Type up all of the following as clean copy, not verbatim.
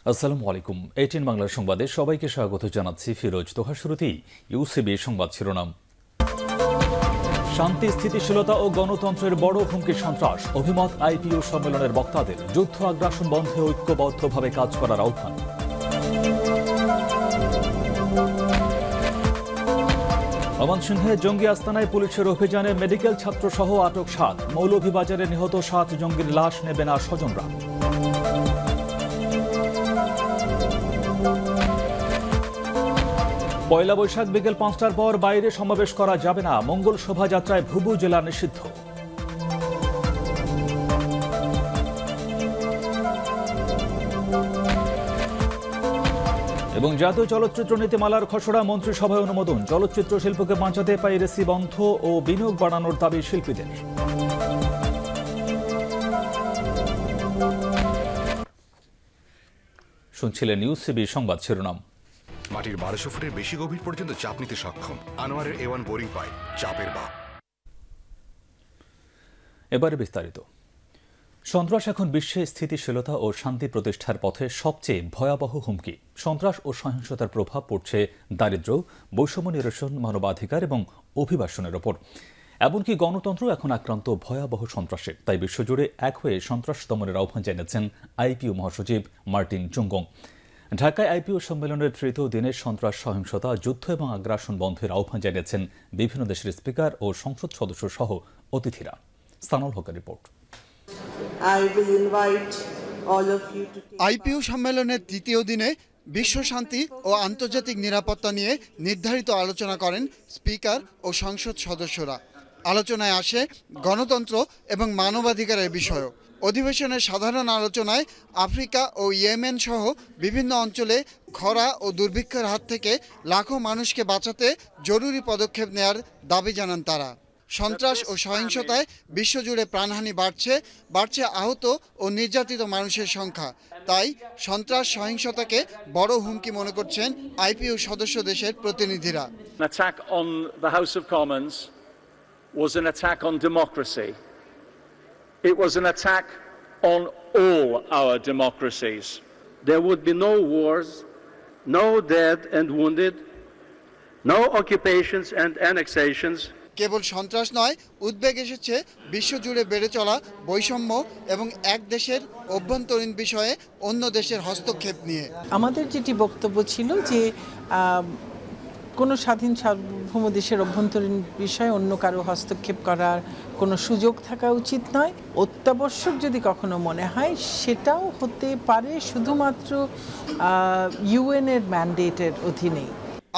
আসসালামু আলাইকুম। 18 বাংলার সংবাদে সবাইকে স্বাগত জানাচ্ছি ফিরোজ তোহা। শুরুতেই ইউসিবি সংবাদ শিরোনাম। শান্তি, স্থিতিশীলতা ও গণতন্ত্রের বড় হুমকি সন্ত্রাস। অভিমত আইপিইউ সম্মেলনের বক্তাদের। যুদ্ধ আগ্রাসন বন্ধে ঐক্যবদ্ধভাবে কাজ করার আহ্বান। ময়মনসিংহে জঙ্গি আস্তানায় পুলিশের অভিযানে মেডিকেল ছাত্রসহ আটক 7। মৌলভীবাজারে নিহত 7 জঙ্গির লাশ নেবে না স্বজনরা। পয়লা বৈশাখ বিকেল 5টার পর বাইরে সমাবেশ করা যাবে না। মঙ্গল শোভাযাত্রায় ভুবু জেলা নিষিদ্ধ। এবং জাতীয় চলচ্চিত্র নীতিমালার খসড়া মন্ত্রিসভায় অনুমোদন। চলচ্চিত্র শিল্পকে বাঁচাতে পাইরেসি বন্ধ ও বিনিয়োগ বাড়ানোর দাবি শিল্পীদের। শুনছিলেন ইউসিবি সংবাদ শিরোনাম। মাটির 1200 ফুটের বেশি গভীর পর্যন্ত চাপ নিতে সক্ষম আনোয়ারের A1 বোরিং পাইপ, চাপের বাপ। এবারে বিস্তারিত। সন্ত্রাস এখন বিশ্বে স্থিতিশীলতা ও শান্তি প্রতিষ্ঠার পথে সবচেয়ে ভয়াবহ হুমকি। সন্ত্রাস ও সহিংসতার প্রভাব পড়ছে দারিদ্র্য, বৈষম্য নিরসন, মানবাধিকার এবং অভিবাসনের ওপর। এমনকি গণতন্ত্র এখন আক্রান্ত ভয়াবহ সন্ত্রাসে। তাই বিশ্বজুড়ে এক হয়ে সন্ত্রাস দমনের আহ্বান জানিয়েছেন আইপিইউ মহাসচিব মার্টিন জুঙ্গং। ঢাকায় আইপিইউ সম্মেলনের তৃতীয় দিনে সন্ত্রাস, সহিংসতা, যুদ্ধ এবং আগ্রাসন বন্ধের আহ্বান জানিয়েছেন বিভিন্ন দেশের স্পিকার ও সংসদ সদস্য সহ অতিথিরা। সানাউল হকের রিপোর্ট। আইপিইউ সম্মেলনের তৃতীয় দিনে বিশ্ব শান্তি ও আন্তর্জাতিক নিরাপত্তা নিয়ে নির্ধারিত আলোচনা করেন স্পিকার ও সংসদ সদস্যরা। আলোচনায় আসে গণতন্ত্র এবং মানবাধিকারের বিষয়ও। অধিবেশনের সাধারণ আলোচনায় আফ্রিকা ও ইয়েমেন সহ বিভিন্ন অঞ্চলে খরা ও দুর্ভিক্ষের হাত থেকে লাখো মানুষকে বাঁচাতে জরুরি পদক্ষেপ নেয়ার দাবি জানান তারা। সন্ত্রাস ও সহিংসতায় বিশ্বজুড়ে প্রাণহানি বাড়ছে আহত ও নির্যাতিত মানুষের সংখ্যা। তাই সন্ত্রাস সহিংসতাকে বড় হুমকি মনে করছেন আইপিইউ সদস্য দেশের প্রতিনিধিরা। An attack on the House of Commons was an attack on democracy. It was an attack on all our democracies. There would be no wars, no dead and wounded, no occupations and annexations. কেবল সন্ত্রাস নয়, উদ্বেগ এসেছে বিশ্বজুড়ে বেড়ে চলা বৈষম্য এবং এক দেশের অভ্যন্তরীণ বিষয়ে অন্য দেশের হস্তক্ষেপ নিয়ে। আমাদের যেটি বক্তব্য ছিল যে কোনো স্বাধীন সার্বভৌম দেশের অভ্যন্তরীণ বিষয়ে অন্য কারো হস্তক্ষেপ করার কোনো সুযোগ থাকা উচিত নয়। অত্যাবশ্যক যদি কখনো মনে হয় সেটাও হতে পারে শুধুমাত্র ইউএনের ম্যান্ডেটের অধীনেই।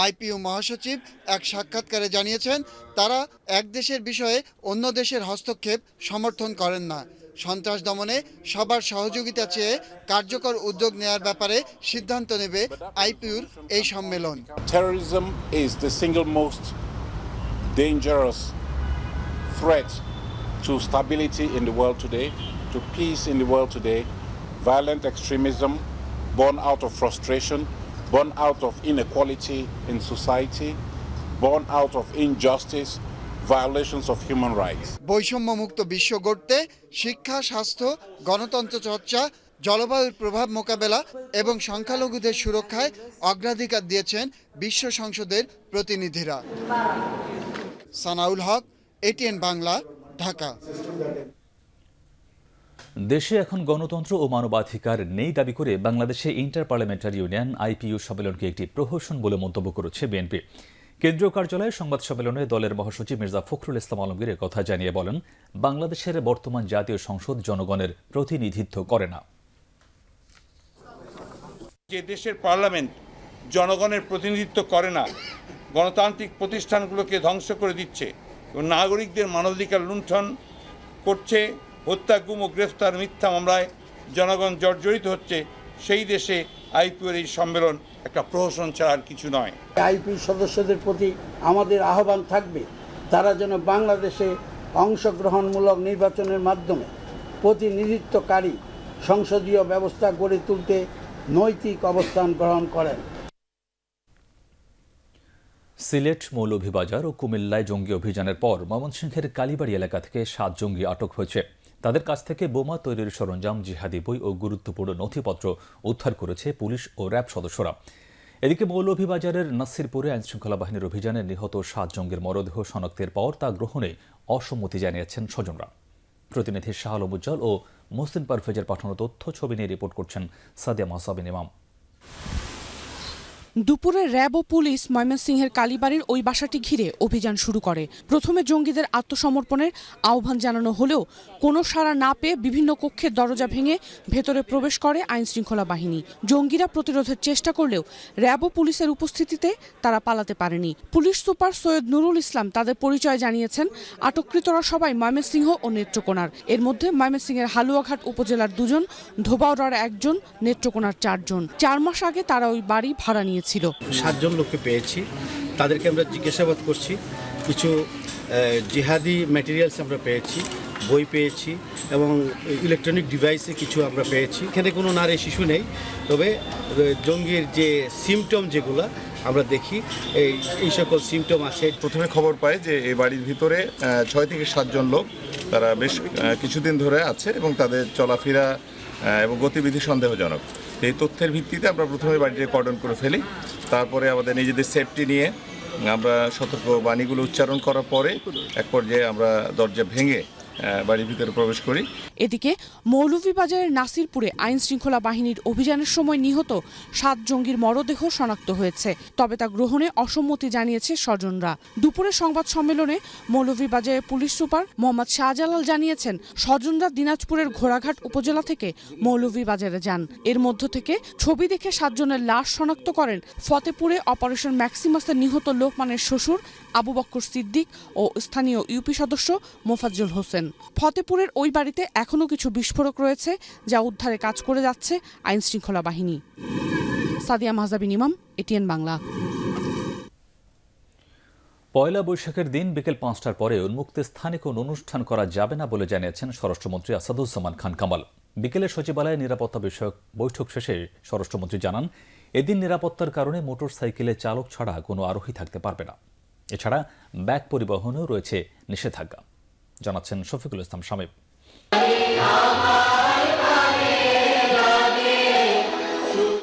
আইপিইউ মহাসচিব এক সাক্ষাৎকারে জানিয়েছেন তারা এক দেশের বিষয়ে অন্য দেশের হস্তক্ষেপ সমর্থন করেন না। সন্ত্রাস দমনে সবার সহযোগিতা চেয়ে কার্যকর উদ্যোগ নেয়ার ব্যাপারে সিদ্ধান্ত নেবে আইপিইউর এই সম্মেলন। Terrorism is the single most dangerous threat to stability in the world today, to peace in the world today. Violent extremism born out of frustration, born out of inequality in society, born out of injustice, violations of human rights. বৈষম্যমুক্ত বিশ্ব গড়তে শিক্ষা, স্বাস্থ্য, গণতন্ত্র চর্চা, জলবায়ুর প্রভাব মোকাবেলা এবং সংখ্যালঘুদের সুরক্ষায় অগ্রাধিকার দিয়েছেন বিশ্ব সংসদের প্রতিনিধিরা। সানাউল হক, এটিএন বাংলা, ঢাকা। দেশে এখন গণতন্ত্র ও মানবাধিকার নেই দাবি করে বাংলাদেশে ইন্টার পার্লামেন্টারি ইউনিয়ন আইপিইউ সম্মেলনকে একটি প্রহসন বলে মন্তব্য করেছে বিএনপি। কেন্দ্রীয় কার্যালয়ে সংবাদ সম্মেলনে দলের মহাসচিব মির্জা ফখরুল ইসলাম আলমগীর কথা জানিয়ে বলেন, বাংলাদেশের বর্তমান জাতীয় সংসদ জনগণের প্রতিনিধিত্ব করে না। যে দেশের পার্লামেন্ট জনগণের প্রতিনিধিত্ব করে না, গণতান্ত্রিক প্রতিষ্ঠানগুলোকে ধ্বংস করে দিচ্ছে এবং নাগরিকদের মানবাধিকার লুণ্ঠন করছে, হত্যা, গুম ও গ্রেফতার, মিথ্যা মামলায় জনগণ জর্জরিত হচ্ছে, সেই দেশে আইপিইউর এই সম্মেলন একটা প্রহসন ছাড়া আর কিছু নয়। আইপিইউ সদস্যদের প্রতি আমাদের আহ্বান থাকবে তারা যেন বাংলাদেশে অংশগ্রহণমূলক নির্বাচনের মাধ্যমে প্রতিনিধিত্বকারী সংসদীয় ব্যবস্থা গড়ে তুলতে নৈতিক অবস্থান গ্রহণ করেন। সিলেট, মৌলভীবাজার ও কুমিল্লায় জঙ্গি অভিযানের পর ময়মনসিংহের কালীবাড়ি এলাকা থেকে 7 জঙ্গি আটক হয়েছে। তাদের কাছ থেকে বোমা তৈরির সরঞ্জাম, জিহাদি বই ও গুরুত্বপূর্ণ নথিপত্র উদ্ধার করেছে পুলিশ ও র্যাব সদস্যরা। এদিকে মৌলভীবাজারের নাসিরপুরে আইনশৃঙ্খলা বাহিনীর অভিযানে নিহত 7 জঙ্গির মরদেহ শনাক্তের পর তা গ্রহণে অসম্মতি জানিয়েছেন স্বজনরা। প্রতিনিধি শাহ আলম উজ্জ্বল ও মোহসিন পারভেজের পাঠানো তথ্য ছবি নিয়ে রিপোর্ট করছেন সাদিয়া মাহসাবিন ইমাম। দুপুরে র্যাব ও পুলিশ ময়মনসিংহের কালীবাড়ির ওই বাসাটি ঘিরে অভিযান শুরু করে। প্রথমে জঙ্গিদের আত্মসমর্পণের আহ্বান জানানো হলেও কোনো সাড়া না পেয়ে বিভিন্ন কক্ষের দরজা ভেঙে ভেতরে প্রবেশ করে আইনশৃঙ্খলা বাহিনী। জঙ্গিরা প্রতিরোধের চেষ্টা করলেও র্যাব ও পুলিশের উপস্থিতিতে তারা পালাতে পারেনি। পুলিশ সুপার সৈয়দ নুরুল ইসলাম তাদের পরিচয় জানিয়েছেন, আটককৃতরা সবাই ময়মনসিংহ ও নেত্রকোনার। এর মধ্যে ময়মনসিংহের হালুয়াঘাট উপজেলার 2 জন, ধোবাউড়ার 1 জন, নেত্রকোনার 4 জন। 4 মাস আগে তারা ওই বাড়ি ভাড়া নিয়েছিল। 7 জন লোককে পেয়েছি, তাদেরকে আমরা জিজ্ঞাসাবাদ করছি। কিছু জিহাদি ম্যাটেরিয়ালস আমরা পেয়েছি, বই পেয়েছি এবং ইলেকট্রনিক ডিভাইসে কিছু আমরা পেয়েছি। এখানে কোনো নারী শিশু নেই, তবে জঙ্গির যে সিমটম যেগুলো আমরা দেখি এই সকল সিমটম আছে। প্রথমে খবর পাই যে এই বাড়ির ভিতরে 6 থেকে 7 জন লোক তারা বেশ কিছুদিন ধরে আছে এবং তাদের চলাফেরা এবং গতিবিধি সন্দেহজনক। এই তথ্যের ভিত্তিতে আমরা প্রথমে বাড়িটাকে কর্ডন করে ফেলি। তারপরে আমাদের নিজেদের সেফটি নিয়ে আমরা সতর্ক বাণীগুলো উচ্চারণ করার পরে এক পর্যায়ে আমরা দরজা ভেঙে বাড়ির ভিতরে প্রবেশ করি। এদিকে মৌলভীবাজারের নাসিরপুরে আইন শৃঙ্খলা বাহিনীর অভিযানের সময় নিহত 7 জঙ্গির মরদেহ শনাক্ত হয়েছে, তবে তা গ্রহণে অসম্মতি জানিয়েছে স্বজনরা। দুপুরে সংবাদ সম্মেলনে মৌলভীবাজারের পুলিশ সুপার মোহাম্মদ শাহজালাল জানিয়েছেন, স্বজনরা দিনাজপুরের ঘোড়াঘাট উপজেলা থেকে মৌলভীবাজারে যান। এর মধ্য থেকে ছবি দেখে 7 জনের লাশ শনাক্ত করেন ফতেপুরে অপারেশন ম্যাক্সিমাসে নিহত লোকমানের শ্বশুর আবু বক্কর সিদ্দিক ও স্থানীয় ইউপি সদস্য মোফাজ্জল হোসেন। ফতেপুরের ওই বাড়িতে এখনও কিছু বিস্ফোরক রয়েছে, যা উদ্ধারে কাজ করে যাচ্ছে আইন শৃঙ্খলা বাহিনী। সাদিয়া মাহজাবিন ইমাম, এটিএন বাংলা। পয়লা বৈশাখের দিন বিকেল 5টার পরে উন্মুক্ত স্থানে কোনো অনুষ্ঠান করা যাবে না বলে জানিয়েছেন স্বরাষ্ট্রমন্ত্রী আসাদুজ্জামান খান কামাল। বিকেলে সচিবালয়ে নিরাপত্তা বিষয়ক বৈঠক শেষে স্বরাষ্ট্রমন্ত্রী জানান, এদিন নিরাপত্তার কারণে মোটরসাইকেলে চালক ছাড়া কোনো আরোহী থাকতে পারবে না। এছাড়া ব্যাগ পরিবহনেও রয়েছে নিষেধাজ্ঞা, জানাচ্ছেন শফিকুল ইসলাম শামীম।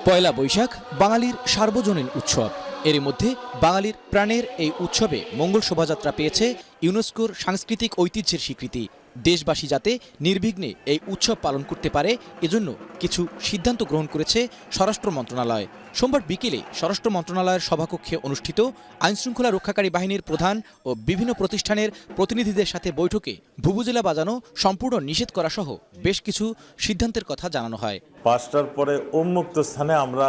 পয়লা বৈশাখ বাঙালির সার্বজনীন উৎসব। এর মধ্যে বাঙালির প্রাণের এই উৎসবে মঙ্গল শোভাযাত্রা পেয়েছে ইউনেস্কোর সাংস্কৃতিক ঐতিহ্যের স্বীকৃতি। দেশবাসী যাতে নির্বিঘ্নে এই উৎসব পালন করতে পারে, এজন্য কিছু সিদ্ধান্ত গ্রহণ করেছে স্বরাষ্ট্র মন্ত্রণালয়। সোমবার বিকেলে স্বরাষ্ট্র মন্ত্রণালয়ের সভাকক্ষে অনুষ্ঠিত আইনশৃঙ্খলা রক্ষাকারী বাহিনীর প্রধান ও বিভিন্ন প্রতিষ্ঠানের প্রতিনিধিদের সাথে বৈঠকে ভুবুজেলা বাজানো সম্পূর্ণ নিষেধ করা সহ বেশ কিছু সিদ্ধান্তের কথা জানানো হয়। 5টার পরে উন্মুক্ত স্থানে আমরা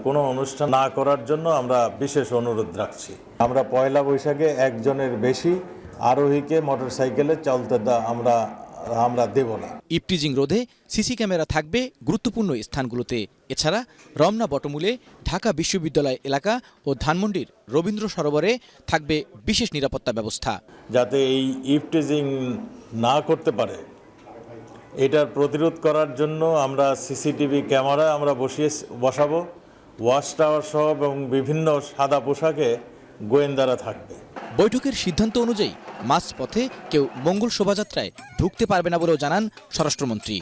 কোনো অনুষ্ঠান না করার জন্য আমরা বিশেষ অনুরোধ রাখছি। আমরা পয়লা বৈশাখে 1 জনের বেশি আরোহীকে মোটরসাইকেলে চলতে আমরা দেব না। ইপটিজিং রোধে সিসি ক্যামেরা থাকবে গুরুত্বপূর্ণ স্থানগুলোতে। এছাড়া রমনা বটমূলে, ঢাকা বিশ্ববিদ্যালয় এলাকা ও ধানমন্ডির রবীন্দ্র সরোবরে থাকবে বিশেষ নিরাপত্তা ব্যবস্থা। যাতে এই ইপটিজিং না করতে পারে, এটার প্রতিরোধ করার জন্য আমরা সিসিটিভি ক্যামেরা আমরা বসাবো। ওয়াচ টাওয়ার সহ এবং বিভিন্ন সাদা পোশাকে গোয়েন্দারা থাকবে। বৈঠকের সিদ্ধান্ত অনুযায়ী মাঝপথে কেউ মঙ্গল শোভাযাত্রায় ঢুকতে পারবে না বলেও জানান স্বরাষ্ট্রমন্ত্রী।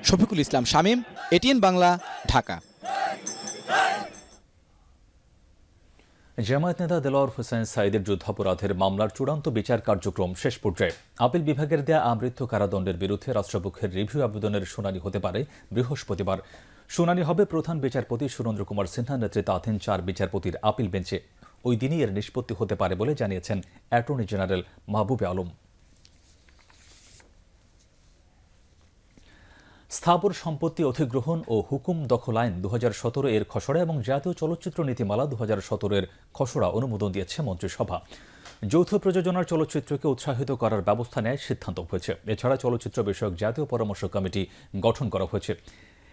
শফিকুল ইসলাম শামীম, এটিএন বাংলা, ঢাকা। জামায়াত নেতা দেলোয়ার হোসেন সাঈদের যুদ্ধাপরাধের মামলার চূড়ান্ত বিচার কার্যক্রম শেষ পর্যায়ে। আপিল বিভাগের দেয়া আমৃত্যু কারাদণ্ডের বিরুদ্ধে রাষ্ট্রপক্ষের রিভিউ আবেদনের শুনানি হতে পারে বৃহস্পতিবার। শুনানি হবে প্রধান বিচারপতি সুরেন্দ্র কুমার সিনহা নেতৃত্বাধীন 4 বিচারপতির আপিল বেঞ্চে। ওই দিনই এর নিষ্পত্তি হতে পারে বলে জানিয়েছেন অ্যাটর্নি জেনারেল মাহবুবে আলম। স্থাবর সম্পত্তি অধিগ্রহণ ও হুকুম দখল আইন 2017 এর খসড়া এবং জাতীয় চলচ্চিত্র নীতিমালা 2017 এর খসড়া অনুমোদন দিয়েছে মন্ত্রিসভা। যৌথ প্রযোজনার চলচ্চিত্রকে উৎসাহিত করার ব্যবস্থা নেয় সিদ্ধান্ত হয়েছে। এছাড়া চলচ্চিত্র বিষয়ক জাতীয় পরামর্শ কমিটি গঠন করা হয়েছে।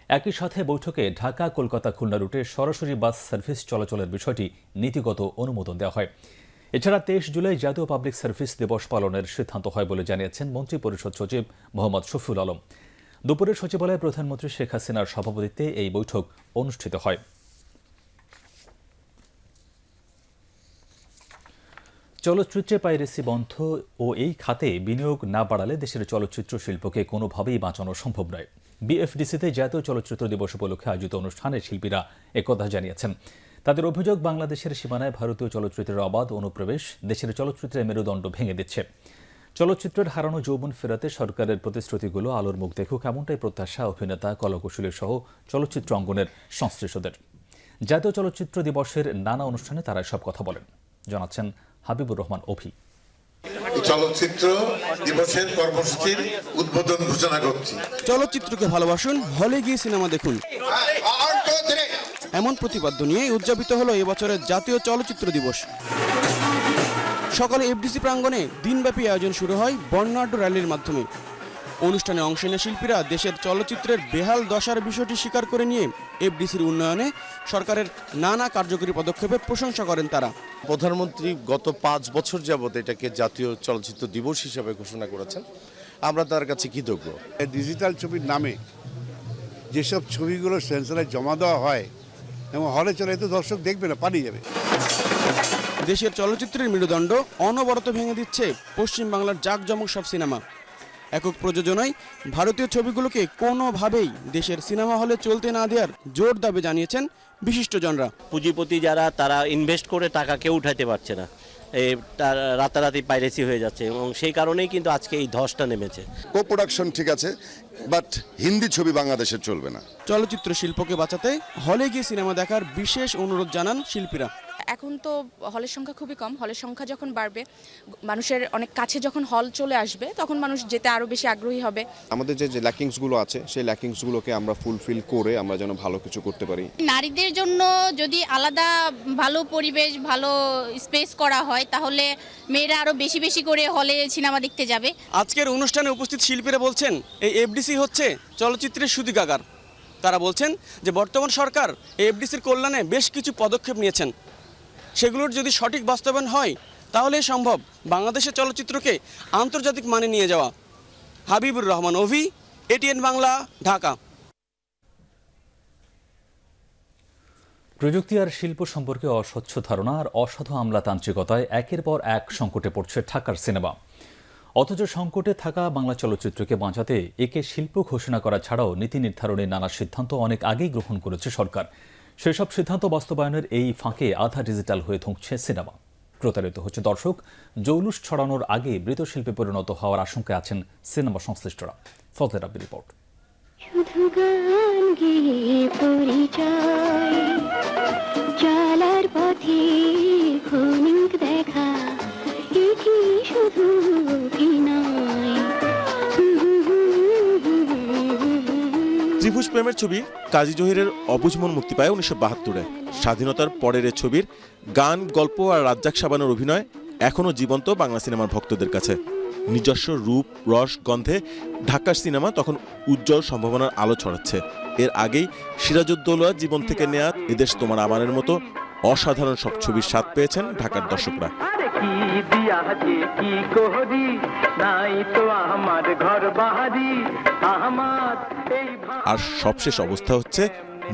একই সাথে বৈঠকে ঢাকা, কলকাতা, খুলনা রুটে সরাসরি বাস সার্ভিস চলাচলের বিষয়টি নীতিগত অনুমোদন দেওয়া হয়। এছাড়া 23 জুলাই জাতীয় পাবলিক সার্ভিস দিবস পালনের সিদ্ধান্ত হয় বলে জানিয়েছেন মন্ত্রিপরিষদ সচিব মোহাম্মদ শফিউল আলম। দুপুরে সচিবালয়ে প্রধানমন্ত্রী শেখ হাসিনার সভাপতিত্বে এই বৈঠক অনুষ্ঠিত হয়। চলচ্চিত্রে পাইরেসি বন্ধ ও এই খাতে বিনিয়োগ না বাড়ালে দেশের চলচ্চিত্র শিল্পকে কোনোভাবেই বাঁচানো সম্ভব নয়। বিএফডিসিতে জাতীয় চলচ্চিত্র দিবস উপলক্ষে আয়োজিত অনুষ্ঠানে শিল্পীরা একথা জানিয়েছেন। তাদের অভিযোগ, বাংলাদেশের সীমানায় ভারতীয় চলচ্চিত্রের অবাধ অনুপ্রবেশ দেশের চলচ্চিত্রের মেরুদণ্ড ভেঙে দিচ্ছে। চলচ্চিত্রের হারানো যৌবন ফেরাতে সরকারের প্রতিশ্রুতিগুলো আলোর মুখ দেখুক, এমনটাই প্রত্যাশা অভিনেতা, কলাকুশলী সহ চলচ্চিত্র অঙ্গনের সংশ্লিষ্টদের। জাতীয় চলচ্চিত্র দিবসের নানা অনুষ্ঠানে তারা সব কথা বলেন, জানাচ্ছেন হাবিবুর রহমান অভি। চলচ্চিত্র দিবসের কর্মসূচির উদ্বোধন ঘোষণা করছি। চলচ্চিত্রকে ভালোবাসুন, হলে গিয়ে সিনেমা দেখুন, এমন প্রতিপাদ্য নিয়ে উদযাপিত হলো এবছরের জাতীয় চলচ্চিত্র দিবস। সকালে এফডিসি প্রাঙ্গণে দিনব্যাপী আয়োজন শুরু হয় বর্ণাঢ্য র্যালির মাধ্যমে। অনুষ্ঠানে অংশ নেওয়া শিল্পীরা দেশের চলচ্চিত্রের বেহাল দশার বিষয়টি স্বীকার করে নিয়ে এফডিসির উন্নয়নে সরকারের নানা কার্যকরী পদক্ষেপের প্রশংসা করেন তারা। প্রধানমন্ত্রী গত 5 বছর যাবত এটাকে জাতীয় চলচ্চিত্র দিবস হিসেবে ঘোষণা করেছেন, আমরা তার কাছে কৃতজ্ঞ। ডিজিটাল ছবির নামে যেসব ছবিগুলো সেন্সরে জমা দেওয়া হয় এবং হলে চলে, তো দর্শক দেখবে না, পালিয়ে যাবে। দেশের চলচ্চিত্রের মেরুদণ্ড অনবরত ভেঙে দিচ্ছে পশ্চিমবাংলার জাঁকজমক সব সিনেমা। একক প্রযোজনায় ভারতীয় ছবিগুলোকে কোনোভাবেই দেশের সিনেমা হলে চলতে না দেওয়ার জোর দাবি জানিয়েছেন বিশিষ্টজনরা। পুঁজিপতি যারা, তারা ইনভেস্ট করে টাকা কেউ উঠাইতে পারছে না, রাতারাতি পাইরেসি হয়ে যাচ্ছে এবং সেই কারণেই কিন্তু আজকে এই ধসটা নেমেছে। কো প্রোডাকশন ঠিক আছে, বাট হিন্দি ছবি বাংলাদেশের চলবে না। চলচ্চিত্র শিল্পকে বাঁচাতে হলে গিয়ে সিনেমা দেখার বিশেষ অনুরোধ জানান শিল্পীরা। এখন তো হলের সংখ্যা খুবই কম, হলের সংখ্যা যখন বাড়বে, মানুষের অনেক কাছে যখন হল চলে আসবে, তখন মানুষ যেতে আরও বেশি আগ্রহী হবে। আমাদের যে ল্যাকিংসগুলো আছে, সেই ল্যাকিংসগুলোকে আমরা ফুলফিল করে আমরা যেন ভালো কিছু করতে পারি। নারীদের জন্য যদি আলাদা ভালো পরিবেশ, ভালো স্পেস করা হয়, তাহলে মেয়েরা আরও বেশি বেশি করে হলে সিনেমা দেখতে যাবে। আজকের অনুষ্ঠানে উপস্থিত শিল্পীরা বলছেন, এই এফডিসি হচ্ছে চলচ্চিত্রের সূতিকাগার। তারা বলছেন যে বর্তমান সরকার এই এফডিসির কল্যাণে বেশ কিছু পদক্ষেপ নিয়েছেন, সেগুলোর যদি সঠিক বাস্তবায়ন হয় তাহলে সম্ভব বাংলাদেশের চলচ্চিত্রকে আন্তর্জাতিক মানে নিয়ে যাওয়া। হাবিবুর রহমান অভি, এটিএন বাংলা, ঢাকা। প্রযুক্তি আর শিল্প সম্পর্কে অস্বচ্ছ ধারণা আর অসাধু আমলাতান্ত্রিকতায় একের পর এক সংকটে পড়ছে ঢাকার সিনেমা। অথচ সংকটে থাকা বাংলা চলচ্চিত্রকে বাঁচাতে একে শিল্প ঘোষণা করা ছাড়াও নীতি নির্ধারণের নানা সিদ্ধান্ত অনেক আগেই গ্রহণ করেছে সরকার। সেসব সিদ্ধান্ত বাস্তবায়নের এই ফাঁকে আধা ডিজিটাল হয়ে ধুঁকছে সিনেমা। প্রতারিত হচ্ছে দর্শক, জৌলুস ছড়ানোর আগে মৃতশিল্পে পরিণত হওয়ার আশঙ্কায় আছেন সিনেমা সংশ্লিষ্টরা। ফজলে রাব্বি রিপোর্ট। ত্রিভুজ প্রেমের ছবি কাজী জহিরের অবুঝ মন মুক্তি পায় 1972-এ। স্বাধীনতার পরের ছবির গান, গল্প আর রাজ্জাক শাবানের অভিনয় এখনও জীবন্ত বাংলা সিনেমার ভক্তদের কাছে। নিজস্ব রূপ, রস, গন্ধে ঢাকার সিনেমা তখন উজ্জ্বল সম্ভাবনার আলো ছড়াচ্ছে। এর আগেই সিরাজউদ্দৌলা জীবন থেকে নেয়া এদেশ তোমার আমানের মতো অসাধারণ সব ছবির স্বাদ পেয়েছেন ঢাকার দর্শকরা। আর সবশেষ অবস্থা হচ্ছে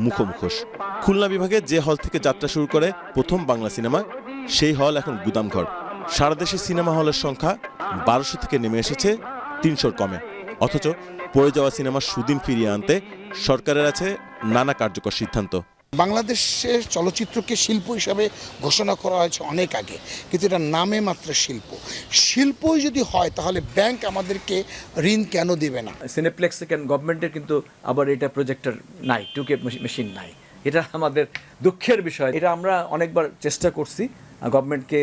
মুখোমুখোশ। খুলনা বিভাগে যে হল থেকে যাত্রা শুরু করে প্রথম বাংলা সিনেমা, সেই হল এখন গুদামঘর। সারা দেশে সিনেমা হলের সংখ্যা 1200 থেকে নেমে এসেছে 300-র কমে। অথচ পড়ে যাওয়া সিনেমার সুদিন ফিরিয়ে আনতে সরকারের আছে নানা কার্যকর সিদ্ধান্ত। বাংলাদেশের চলচ্চিত্রকে শিল্প হিসাবে ঘোষণা করা হয়েছে অনেক আগে, কিন্তু এটা নামে মাত্র শিল্প। শিল্পই যদি হয় তাহলে ব্যাংক আমাদেরকে ঋণ কেন দেবে না? সিনেপ্লেক্স গভর্নমেন্টের কিন্তু আবার এটা প্রজেক্টর নাই, 2K মেশিন নাই। এটা আমাদের দুঃখের বিষয়। এটা আমরা অনেকবার চেষ্টা করছি গভর্নমেন্টকে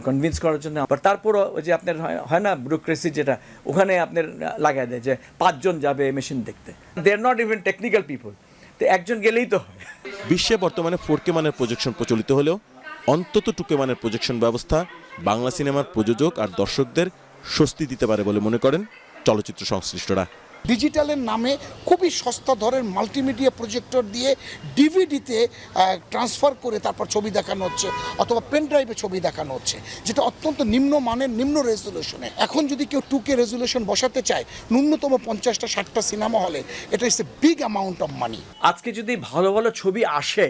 কনভিন্স করার জন্য, আবার তারপরও ওই যে আপনার হয় না ব্যুরোক্রেসি, যেটা ওখানে আপনার লাগাই দেয় যে 5 জন যাবে মেশিন দেখতে। They are not even technical people, তো একজন গেলেই তো হয়। বিশ্বে বর্তমানে 4K মানের প্রজেকশন প্রচলিত হলেও অন্তত 2K মানের প্রজেকশন ব্যবস্থা বাংলা সিনেমার প্রযোজক আর দর্শকদের স্বস্তি দিতে পারে বলে মনে করেন চলচ্চিত্র সংশ্লিষ্টরা। ডিজিটালের নামে খুবই সস্তা ধরেন মাল্টিমিডিয়া প্রজেক্টর দিয়ে ডিভিডিতে ট্রান্সফার করে তারপর ছবি দেখানো হচ্ছে, অথবা পেন ড্রাইভে ছবি দেখানো হচ্ছে, যেটা অত্যন্ত নিম্ন মানের, নিম্ন রেজুলেশনে। এখন যদি কেউ 2K রেজুলেশন বসাতে চায় ন্যূনতম 50টা 60টা সিনেমা হলে, এটা is a big amount of money. আজকে যদি ভালো ভালো ছবি আসে,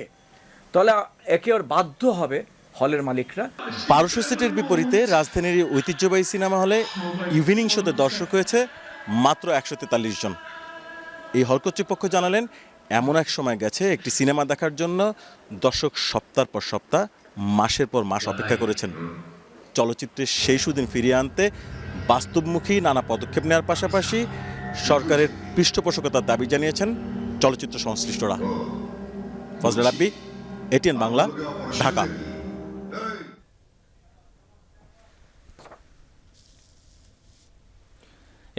তাহলে একে ওর বাধ্য হবে হলের মালিকরা। 1200 সিটের বিপরীতে রাজধানীর এই ঐতিহ্যবাহী সিনেমা হলে ইভিনিং শোতে দর্শক হয়েছে মাত্র 143 জন। এই হল কর্তৃপক্ষ জানালেন, এমন এক সময় গেছে একটি সিনেমা দেখার জন্য দর্শক সপ্তাহ পর সপ্তাহ, মাসের পর মাস অপেক্ষা করেছেন। চলচ্চিত্রের সেই সুদিন ফিরিয়ে আনতে বাস্তবমুখী নানা পদক্ষেপ নেওয়ার পাশাপাশি সরকারের পৃষ্ঠপোষকতার দাবি জানিয়েছেন চলচ্চিত্র সংশ্লিষ্টরা। ফজলে রাব্বি, এটিএন বাংলা, ঢাকা।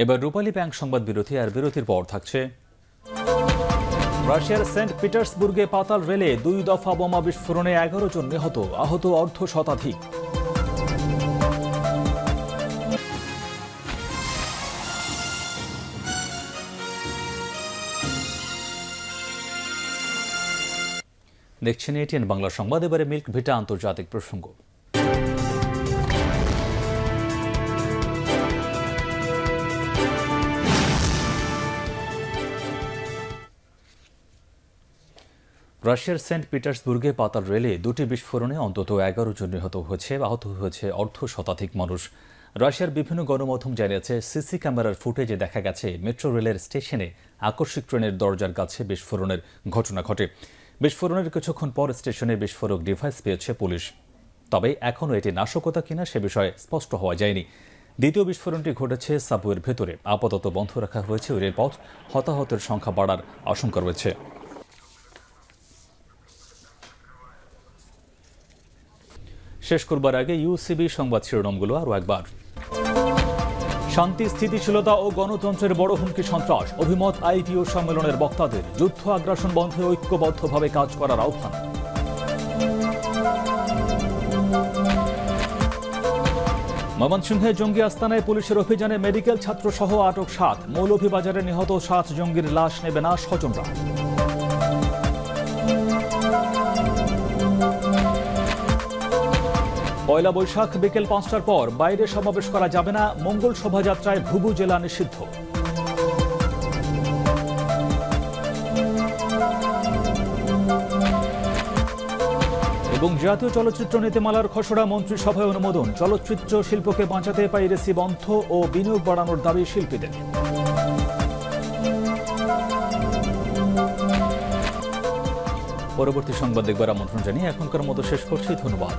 এবার রূপালী ব্যাংক সংবাদ বিরতি, আর বিরতির পর থাকছে রাশিয়ার সেন্ট পিটার্সবুর্গে পাতাল রেলে 2 দফা বোমা বিস্ফোরণে 11 জন নিহত, আহত অর্ধ শতাধিক। দেখছেন এটিএন বাংলা সংবাদ। এবারে মিল্ক ভিটা আন্তর্জাতিক প্রসঙ্গ। রাশিয়ার সেন্ট পিটার্সবুর্গে পাতাল রেলে 2টি বিস্ফোরণে অন্তত 11 জন নিহত হয়েছে, আহত হয়েছে অর্ধ শতাধিক মানুষ। রাশিয়ার বিভিন্ন গণমাধ্যম জানিয়েছে, সিসি ক্যামেরার ফুটেজে দেখা গেছে মেট্রো রেলের স্টেশনে আকস্মিক ট্রেনের দরজার কাছে বিস্ফোরণের ঘটনা ঘটে। বিস্ফোরণের কিছুক্ষণ পর স্টেশনে বিস্ফোরক ডিভাইস পেয়েছে পুলিশ। তবে এখনও এটি নাশকতা কিনা সে বিষয়ে স্পষ্ট হওয়া যায়নি। দ্বিতীয় বিস্ফোরণটি ঘটেছে সাবওয়ের ভেতরে। আপাতত বন্ধ রাখা হয়েছে ওই রেলপথ। হতাহতের সংখ্যা বাড়ার আশঙ্কা রয়েছে। শেষ করবার আগে ইউসিবি সংবাদ শিরোনামগুলো আরও একবার। শান্তি, স্থিতিশীলতা ও গণতন্ত্রের বড় হুমকি সন্ত্রাস, অভিমত আইপিও সম্মেলনের বক্তাদের। যুদ্ধ আগ্রাসন বন্ধে ঐক্যবদ্ধভাবে কাজ করার আহ্বান। ময়মনসিংহে জঙ্গি আস্তানায় পুলিশের অভিযানে মেডিকেল ছাত্র সহ আটক 7। মৌলভীবাজারে নিহত 7 জঙ্গির লাশ নেবে না স্বজনরা। পয়লা বৈশাখ বিকেল 5টার পর বাইরে সমাবেশ করা যাবে না। মঙ্গল শোভাযাত্রায় ভুবু জেলা নিষিদ্ধ। এবং জাতীয় চলচ্চিত্র নীতিমালার খসড়া মন্ত্রিসভায় অনুমোদন। চলচ্চিত্র শিল্পকে বাঁচাতে পাইরেসি বন্ধ ও বিনিয়োগ বাড়ানোর দাবি শিল্পীদের। পরবর্তী সংবাদ দেখবার আমন্ত্রণ জানিয়ে এখনকার মতো শেষ করছি। ধন্যবাদ।